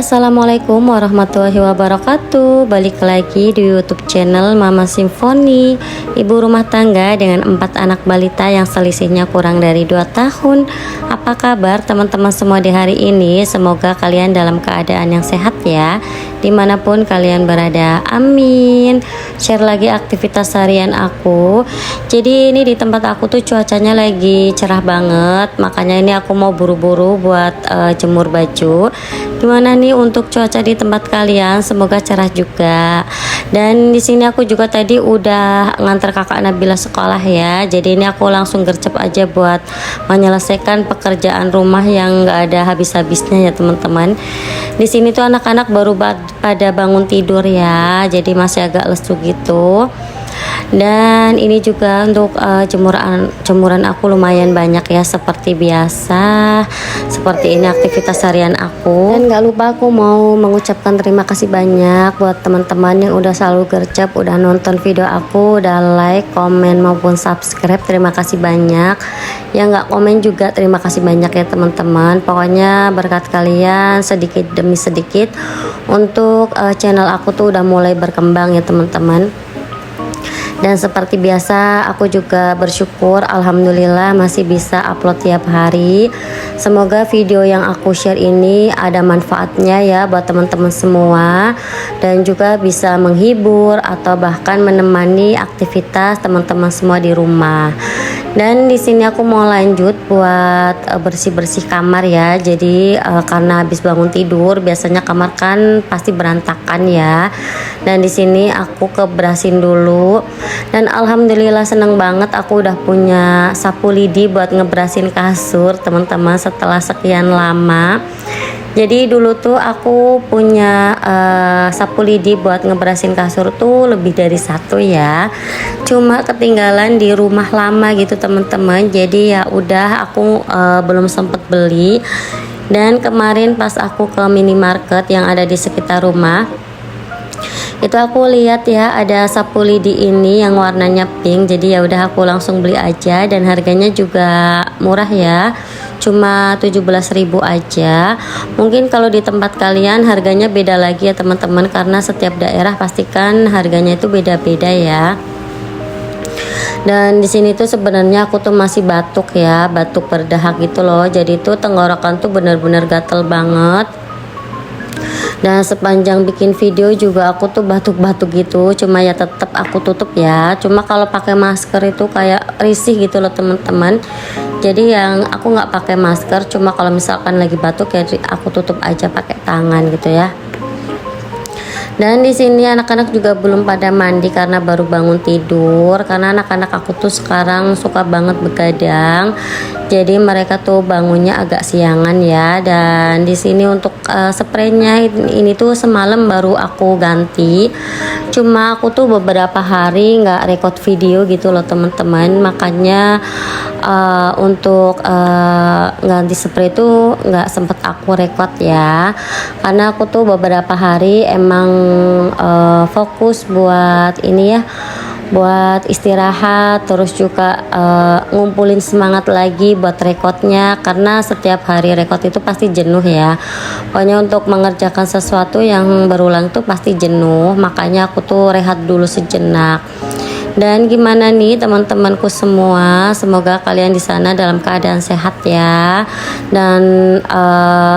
Assalamualaikum warahmatullahi wabarakatuh. Balik lagi di YouTube channel Mama Simfoni, ibu rumah tangga dengan 4 anak balita yang selisihnya kurang dari 2 tahun. Apa kabar teman-teman semua di hari ini? Semoga kalian dalam keadaan yang sehat ya, dimanapun kalian berada, amin. Share lagi aktivitas harian aku. Jadi ini di tempat aku tuh cuacanya lagi cerah banget, makanya ini aku mau buru-buru buat jemur baju. Gimana nih untuk cuaca di tempat kalian? Semoga cerah juga. Dan di sini aku juga tadi udah ngantar kakak Nabila sekolah ya. Jadi ini aku langsung gercep aja buat menyelesaikan pekerjaan rumah yang gak ada habis-habisnya ya teman-teman. Di sini tuh anak-anak baru pada bangun tidur ya. Jadi masih agak lesu gitu. Dan ini juga untuk jemuran aku lumayan banyak ya, seperti biasa. Seperti ini aktivitas harian aku. Dan gak lupa aku mau mengucapkan terima kasih banyak buat teman-teman yang udah selalu gercep, udah nonton video aku, udah like, komen maupun subscribe. Terima kasih banyak. Yang gak komen juga terima kasih banyak ya teman-teman. Pokoknya berkat kalian sedikit demi sedikit untuk channel aku tuh udah mulai berkembang ya teman-teman. Dan seperti biasa aku juga bersyukur alhamdulillah masih bisa upload tiap hari. Semoga video yang aku share ini ada manfaatnya ya buat teman-teman semua, dan juga bisa menghibur atau bahkan menemani aktivitas teman-teman semua di rumah. Dan di sini aku mau lanjut buat bersih-bersih kamar ya. Jadi karena habis bangun tidur biasanya kamar kan pasti berantakan ya. Dan di sini aku kebrasin dulu. Dan alhamdulillah seneng banget aku udah punya sapu lidi buat ngebrasin kasur teman-teman setelah sekian lama. Jadi dulu tuh aku punya sapu lidi buat ngebrasin kasur tuh lebih dari 1 ya. Cuma ketinggalan di rumah lama gitu teman-teman. Jadi ya udah aku belum sempet beli. Dan kemarin pas aku ke minimarket yang ada di sekitar rumah, itu aku lihat ya ada sapu lidi ini yang warnanya pink. Jadi ya udah aku langsung beli aja, dan harganya juga murah ya, cuma 17.000 aja. Mungkin kalau di tempat kalian harganya beda lagi ya teman-teman, karena setiap daerah pastikan harganya itu beda-beda ya. Dan di sini tuh sebenarnya aku tuh masih batuk ya, batuk berdahak gitu loh. Jadi tuh tenggorokan tuh bener-bener gatel banget. Dan sepanjang bikin video juga aku tuh batuk-batuk gitu, cuma ya tetap aku tutup ya. Cuma kalau pakai masker itu kayak risih gitu loh teman-teman. Jadi yang aku nggak pakai masker, cuma kalau misalkan lagi batuk ya aku tutup aja pakai tangan gitu ya. Dan di sini anak-anak juga belum pada mandi karena baru bangun tidur. Karena anak-anak aku tuh sekarang suka banget begadang. Jadi mereka tuh bangunnya agak siangan ya. Dan di sini untuk spraynya ini tuh semalam baru aku ganti. Cuma aku tuh beberapa hari nggak record video gitu loh teman-teman. Makanya untuk ganti spray itu nggak sempet aku record ya, karena aku tuh beberapa hari emang fokus buat ini ya, buat istirahat, terus juga ngumpulin semangat lagi buat recordnya, karena setiap hari record itu pasti jenuh ya. Pokoknya untuk mengerjakan sesuatu yang berulang tuh pasti jenuh, makanya aku tuh rehat dulu sejenak. Dan gimana nih teman-temanku semua, semoga kalian di sana dalam keadaan sehat ya. Dan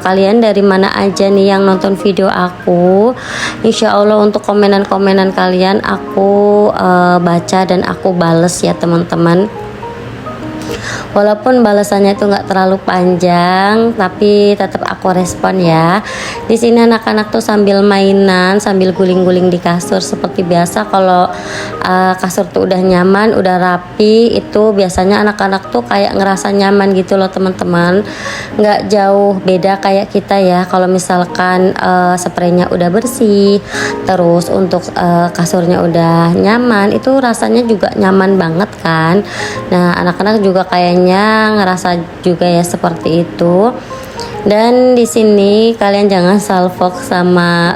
kalian dari mana aja nih yang nonton video aku, insya Allah untuk komenan-komenan kalian aku baca dan aku bales ya teman-teman. Walaupun balasannya itu nggak terlalu panjang, tapi tetap aku respon ya. Di sini anak-anak tuh sambil mainan, sambil guling-guling di kasur seperti biasa. Kalau kasur tuh udah nyaman, udah rapi, itu biasanya anak-anak tuh kayak ngerasa nyaman gitu loh teman-teman. Nggak jauh beda kayak kita ya. Kalau misalkan spraynya udah bersih, terus untuk kasurnya udah nyaman, itu rasanya juga nyaman banget kan. Nah, anak-anak juga kayaknya ngerasa juga ya seperti itu. Dan di sini kalian jangan salfok sama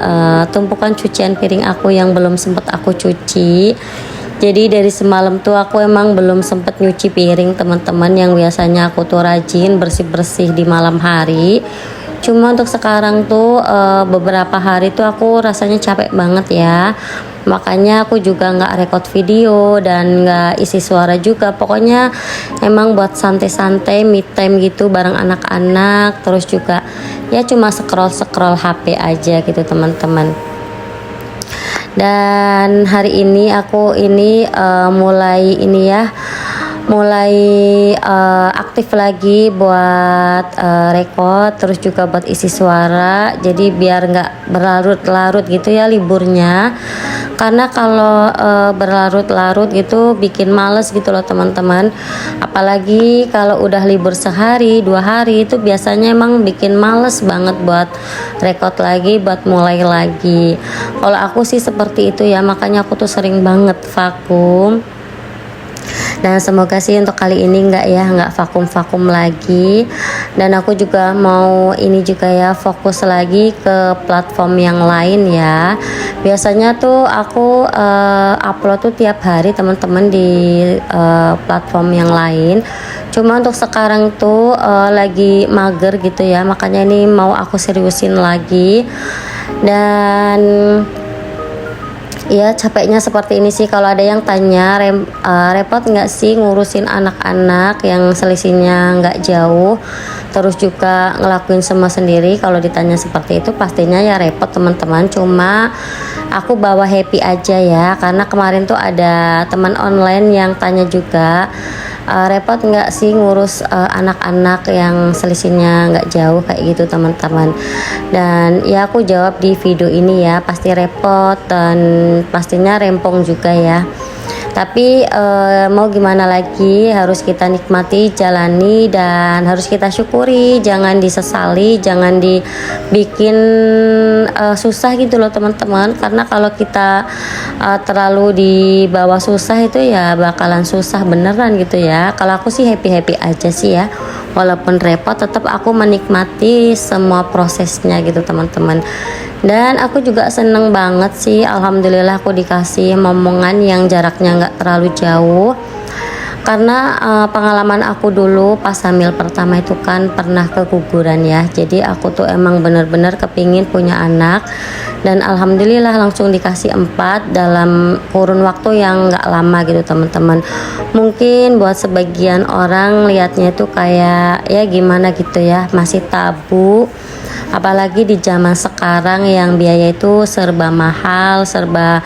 tumpukan cucian piring aku yang belum sempat aku cuci. Jadi dari semalam tuh aku emang belum sempet nyuci piring teman-teman, yang biasanya aku tuh rajin bersih-bersih di malam hari. Cuma untuk sekarang tuh beberapa hari tuh aku rasanya capek banget ya. Makanya aku juga nggak record video dan nggak isi suara juga. Pokoknya emang buat santai-santai me time gitu bareng anak-anak. Terus juga ya cuma scroll HP aja gitu teman-teman. Dan hari ini aku mulai aktif lagi buat record, terus juga buat isi suara. Jadi biar nggak berlarut-larut gitu ya liburnya, karena kalau berlarut-larut gitu bikin males gitu loh teman-teman. Apalagi kalau udah libur sehari 2 hari itu biasanya emang bikin males banget buat record lagi, buat mulai lagi. Kalau aku sih seperti itu ya, makanya aku tuh sering banget vakum. Dan semoga sih untuk kali ini nggak vakum lagi. Dan aku juga mau ini juga ya, fokus lagi ke platform yang lain ya. Biasanya tuh aku upload tuh tiap hari teman-teman di platform yang lain. Cuma untuk sekarang tuh lagi mager gitu ya, makanya ini mau aku seriusin lagi. Dan ya capeknya seperti ini sih. Kalau ada yang tanya repot nggak sih ngurusin anak-anak yang selisihnya nggak jauh, terus juga ngelakuin semua sendiri. Kalau ditanya seperti itu pastinya ya repot teman-teman. Cuma aku bawa happy aja ya, karena kemarin tuh ada teman online yang tanya juga, repot nggak sih ngurus anak-anak yang selisihnya nggak jauh kayak gitu teman-teman. Dan ya aku jawab di video ini ya, pasti repot dan pastinya rempong juga ya. Tapi mau gimana lagi, harus kita nikmati, jalani, dan harus kita syukuri. Jangan disesali, jangan dibikin susah gitu loh teman-teman. Karena kalau kita terlalu dibawa susah itu ya bakalan susah beneran gitu ya. Kalau aku sih happy aja sih ya, walaupun repot tetap aku menikmati semua prosesnya gitu teman-teman. Dan aku juga seneng banget sih, alhamdulillah aku dikasih momongan yang jaraknya nggak terlalu jauh. Karena pengalaman aku dulu pas hamil pertama itu kan pernah keguguran ya. Jadi aku tuh emang bener-bener kepingin punya anak. Dan alhamdulillah langsung dikasih 4 dalam kurun waktu yang nggak lama gitu teman-teman. Mungkin buat sebagian orang lihatnya itu kayak ya gimana gitu ya, masih tabu. Apalagi di zaman sekarang yang biaya itu serba mahal, serba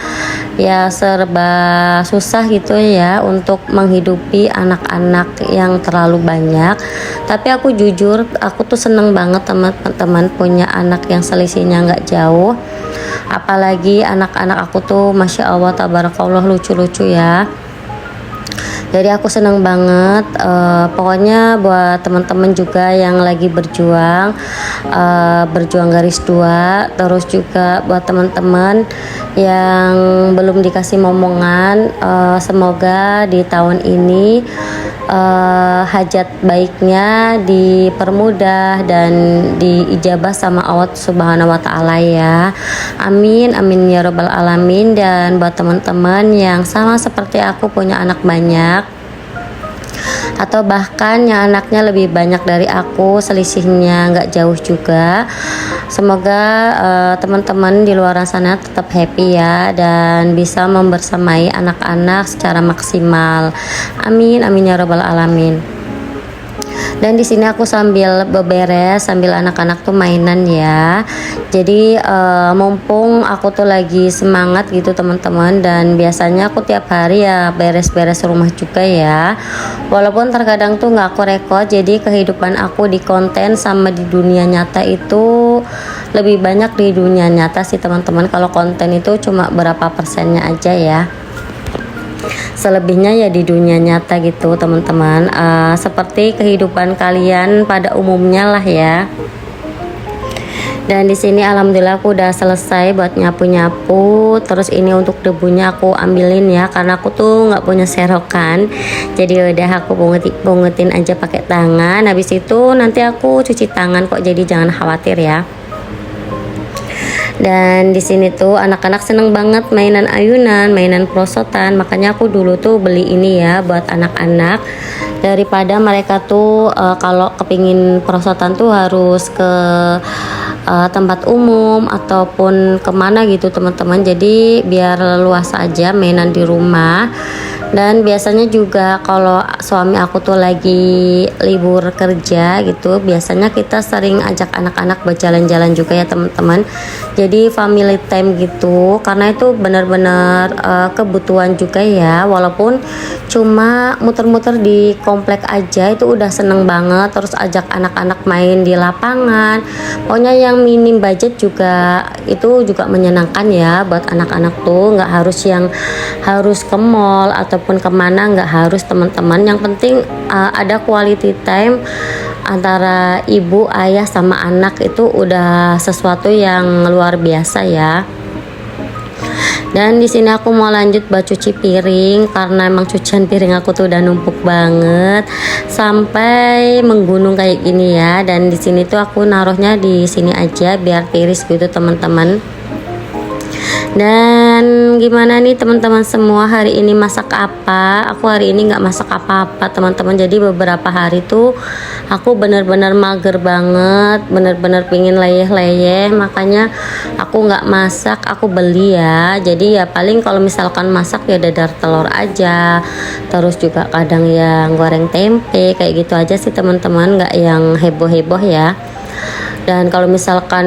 susah gitu ya untuk menghidupi anak-anak yang terlalu banyak. Tapi aku jujur, aku tuh seneng banget teman-teman punya anak yang selisihnya nggak jauh. Apalagi anak-anak aku tuh masya Allah tabarakallah lucu-lucu ya. Jadi aku seneng banget. Pokoknya buat teman-teman juga yang lagi berjuang garis 2, terus juga buat teman-teman yang belum dikasih momongan, semoga di tahun ini hajat baiknya dipermudah dan diijabah sama Allah Subhanahu wa Ta'ala ya. Amin amin ya robbal alamin. Dan buat teman-teman yang sama seperti aku punya anak banyak, atau bahkan yang anaknya lebih banyak dari aku, selisihnya nggak jauh juga, semoga teman-teman di luar sana tetap happy ya dan bisa membersamai anak-anak secara maksimal. Amin amin ya robbal alamin. Dan di sini aku sambil beberes, sambil anak-anak tuh mainan ya. Jadi mumpung aku tuh lagi semangat gitu teman-teman, dan biasanya aku tiap hari ya beres-beres rumah juga ya. Walaupun terkadang tuh nggak aku rekod, jadi kehidupan aku di konten sama di dunia nyata itu lebih banyak di dunia nyata sih teman-teman. Kalau konten itu cuma berapa persennya aja ya. Selebihnya ya di dunia nyata gitu teman-teman, seperti kehidupan kalian pada umumnya lah ya. Dan di sini alhamdulillah aku udah selesai buat nyapu-nyapu. Terus ini untuk debunya aku ambilin ya, karena aku tuh nggak punya serokan, jadi udah aku pungutin aja pakai tangan. Habis itu nanti aku cuci tangan kok, jadi jangan khawatir ya. Dan di sini tuh anak-anak seneng banget mainan ayunan, mainan perosotan. Makanya aku dulu tuh beli ini ya buat anak-anak, daripada mereka tuh kalau kepingin perosotan tuh harus ke tempat umum ataupun kemana gitu teman-teman. Jadi biar luas aja mainan di rumah. Dan biasanya juga kalau suami aku tuh lagi libur kerja gitu, biasanya kita sering ajak anak-anak berjalan-jalan juga ya teman-teman. Jadi family time gitu, karena itu benar-benar kebutuhan juga ya. Walaupun cuma muter-muter di komplek aja itu udah seneng banget. Terus ajak anak-anak main di lapangan, pokoknya yang minim budget juga itu juga menyenangkan ya buat anak-anak tuh. Nggak harus yang harus ke mall ataupun kemana, nggak harus teman-teman. Yang penting ada quality time antara ibu, ayah sama anak, itu udah sesuatu yang luar biasa ya. Dan di sini aku mau lanjut buat cuci piring, karena emang cucian piring aku tuh udah numpuk banget sampai menggunung kayak gini ya. Dan di sini tuh aku naruhnya di sini aja biar tiris gitu teman-teman. Dan gimana nih teman-teman semua, hari ini masak apa? Aku hari ini nggak masak apa-apa teman-teman. Jadi beberapa hari tuh aku bener-bener mager banget, bener-bener pingin leyeh-leyeh. Makanya aku nggak masak, aku beli ya. Jadi ya paling kalau misalkan masak ya dadar telur aja. Terus juga kadang yang goreng tempe kayak gitu aja sih teman-teman, nggak yang heboh-heboh ya. Dan kalau misalkan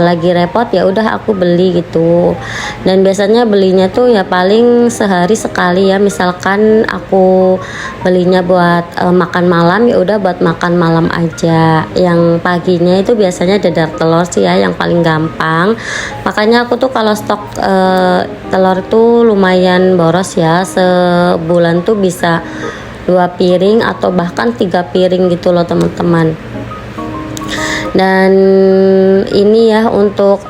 lagi repot ya udah aku beli gitu. Dan biasanya belinya tuh ya paling sehari sekali ya. Misalkan aku belinya buat makan malam, ya udah buat makan malam aja. Yang paginya itu biasanya dadar telur sih ya, yang paling gampang. Makanya aku tuh kalau stok telur tuh lumayan boros ya. Sebulan tuh bisa 2 piring atau bahkan 3 piring gitu loh teman-teman. Dan ini ya untuk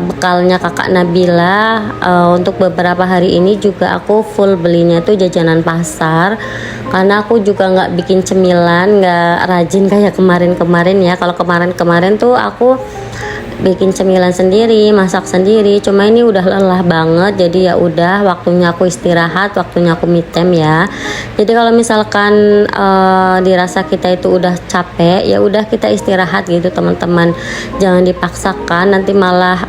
bekalnya kakak Nabila. Untuk beberapa hari ini juga aku full belinya tuh jajanan pasar, karena aku juga nggak bikin cemilan, nggak rajin kayak kemarin-kemarin ya. Kalau kemarin-kemarin tuh aku bikin cemilan sendiri, masak sendiri. Cuma ini udah lelah banget, jadi ya udah waktunya aku istirahat, waktunya aku me time ya. Jadi kalau misalkan dirasa kita itu udah capek, ya udah kita istirahat gitu teman-teman. Jangan dipaksakan, nanti malah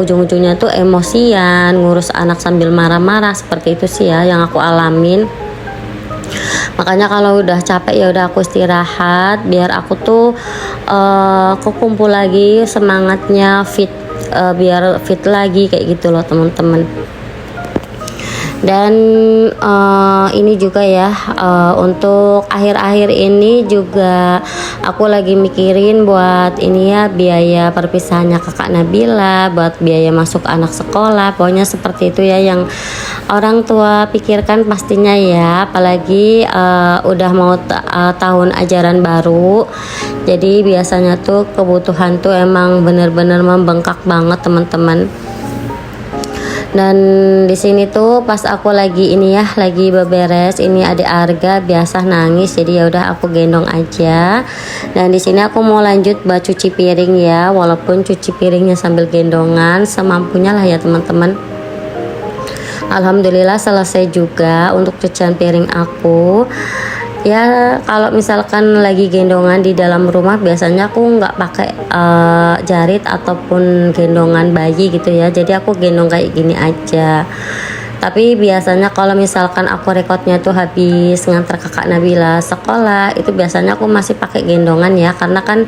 ujung-ujungnya tuh emosian, ngurus anak sambil marah-marah. Seperti itu sih ya yang aku alamin. Makanya kalau udah capek ya udah aku istirahat, biar aku tuh kumpul lagi semangatnya, fit, biar fit lagi kayak gitu loh teman-teman. Dan ini juga ya, untuk akhir-akhir ini juga aku lagi mikirin buat ini ya, biaya perpisahannya kakak Nabila, buat biaya masuk anak sekolah. Pokoknya seperti itu ya yang orang tua pikirkan pastinya ya. Apalagi udah mau tahun ajaran baru, jadi biasanya tuh kebutuhan tuh emang bener-bener membengkak banget teman-teman. Dan di sini tuh pas aku lagi ini ya, lagi beberes, ini adik Arga biasa nangis, jadi ya udah aku gendong aja. Dan di sini aku mau lanjut buat cuci piring ya, walaupun cuci piringnya sambil gendongan, semampunya lah ya teman-teman. Alhamdulillah selesai juga untuk cucian piring aku. Ya kalau misalkan lagi gendongan di dalam rumah, biasanya aku nggak pakai jarit ataupun gendongan bayi gitu ya. Jadi aku gendong kayak gini aja. Tapi biasanya kalau misalkan aku rekodnya tuh habis ngantar kakak Nabila sekolah, itu biasanya aku masih pakai gendongan ya, karena kan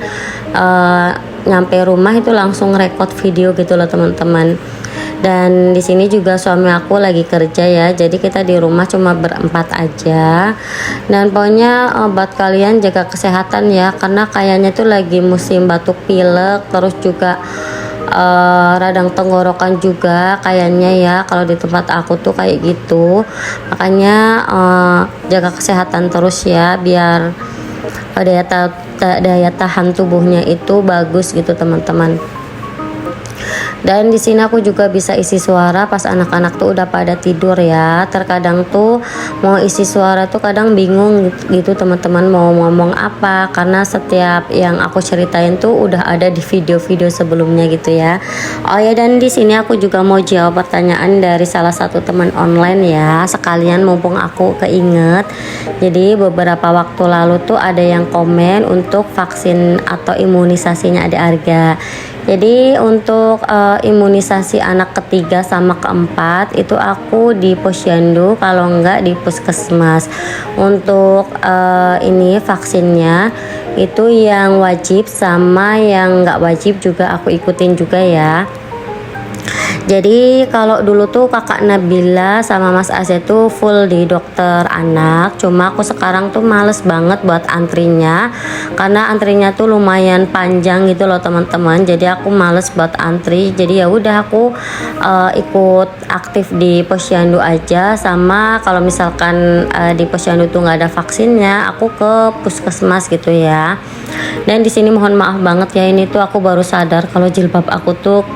nyampe rumah itu langsung rekod video gitu loh teman-teman. Dan di sini juga suami aku lagi kerja ya, jadi kita di rumah cuma berempat aja. Dan pokoknya buat kalian jaga kesehatan ya, karena kayaknya tuh lagi musim batuk pilek, terus juga radang tenggorokan juga kayaknya ya, kalau di tempat aku tuh kayak gitu. Makanya jaga kesehatan terus ya, biar daya tahan tubuhnya itu bagus gitu teman-teman. Dan di sini aku juga bisa isi suara pas anak-anak tuh udah pada tidur ya. Terkadang tuh mau isi suara tuh kadang bingung gitu teman-teman mau ngomong apa, karena setiap yang aku ceritain tuh udah ada di video-video sebelumnya gitu ya. Oh ya, dan di sini aku juga mau jawab pertanyaan dari salah satu teman online ya. Sekalian mumpung aku keinget. Jadi beberapa waktu lalu tuh ada yang komen untuk vaksin atau imunisasinya Adik Arga. Jadi untuk imunisasi anak ketiga sama keempat itu aku di posyandu, kalau enggak di puskesmas. Untuk ini vaksinnya itu yang wajib sama yang enggak wajib juga aku ikutin juga ya. Jadi kalau dulu tuh kakak Nabila sama Mas Ase tuh full di dokter anak, cuma aku sekarang tuh males banget buat antrinya, karena antrinya tuh lumayan panjang gitu loh teman-teman. Jadi aku males buat antri, jadi ya udah aku ikut aktif di posyandu aja. Sama kalau misalkan di posyandu tuh nggak ada vaksinnya, aku ke puskesmas gitu ya. Dan di sini mohon maaf banget ya, ini tuh aku baru sadar kalau jilbab aku tuh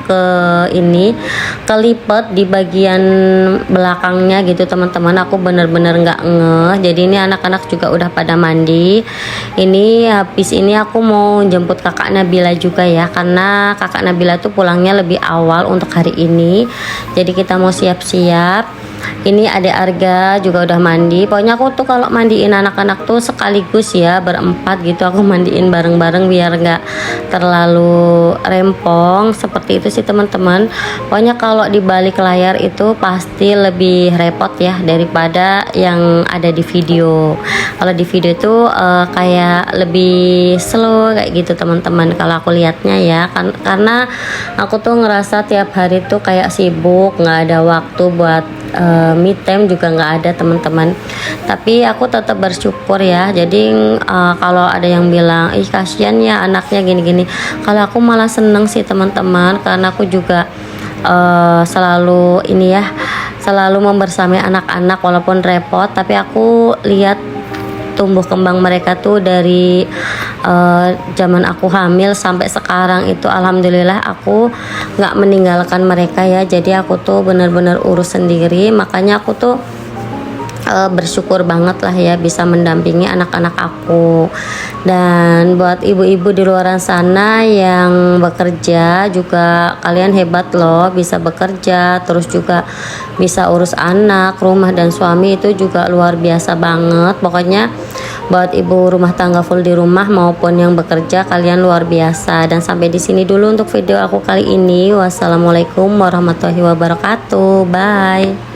kelipet di bagian belakangnya gitu teman-teman. Aku bener-bener nggak ngeh. Jadi ini anak-anak juga udah pada mandi. Ini habis ini aku mau jemput kakak Nabila juga ya, karena kakak Nabila tuh pulangnya lebih awal untuk hari ini. Jadi kita mau siap-siap. Ini Adik Arga juga udah mandi. Pokoknya aku tuh kalau mandiin anak-anak tuh sekaligus ya, berempat gitu aku mandiin bareng-bareng biar nggak terlalu rempong. Seperti itu sih teman-teman. Pokoknya kalau di balik layar itu pasti lebih repot ya daripada yang ada di video. Kalau di video tuh kayak lebih slow kayak gitu teman-teman kalau aku lihatnya ya, karena aku tuh ngerasa tiap hari tuh kayak sibuk, nggak ada waktu buat me time juga nggak ada teman-teman. Tapi aku tetap bersyukur ya. Jadi kalau ada yang bilang ih kasihan ya anaknya gini-gini, kalau aku malah seneng sih teman-teman, karena aku juga selalu ini ya, selalu membersamai anak-anak walaupun repot, tapi aku lihat tumbuh kembang mereka tuh dari zaman aku hamil sampai sekarang itu alhamdulillah aku nggak meninggalkan mereka ya. Jadi aku tuh bener-bener urus sendiri, makanya aku tuh bersyukur banget lah ya bisa mendampingi anak-anak aku. Dan buat ibu-ibu di luar sana yang bekerja juga, kalian hebat loh, bisa bekerja terus juga bisa urus anak, rumah dan suami, itu juga luar biasa banget. Pokoknya buat ibu rumah tangga full di rumah maupun yang bekerja, kalian luar biasa. Dan sampai di sini dulu untuk video aku kali ini. Wassalamualaikum warahmatullahi wabarakatuh. Bye.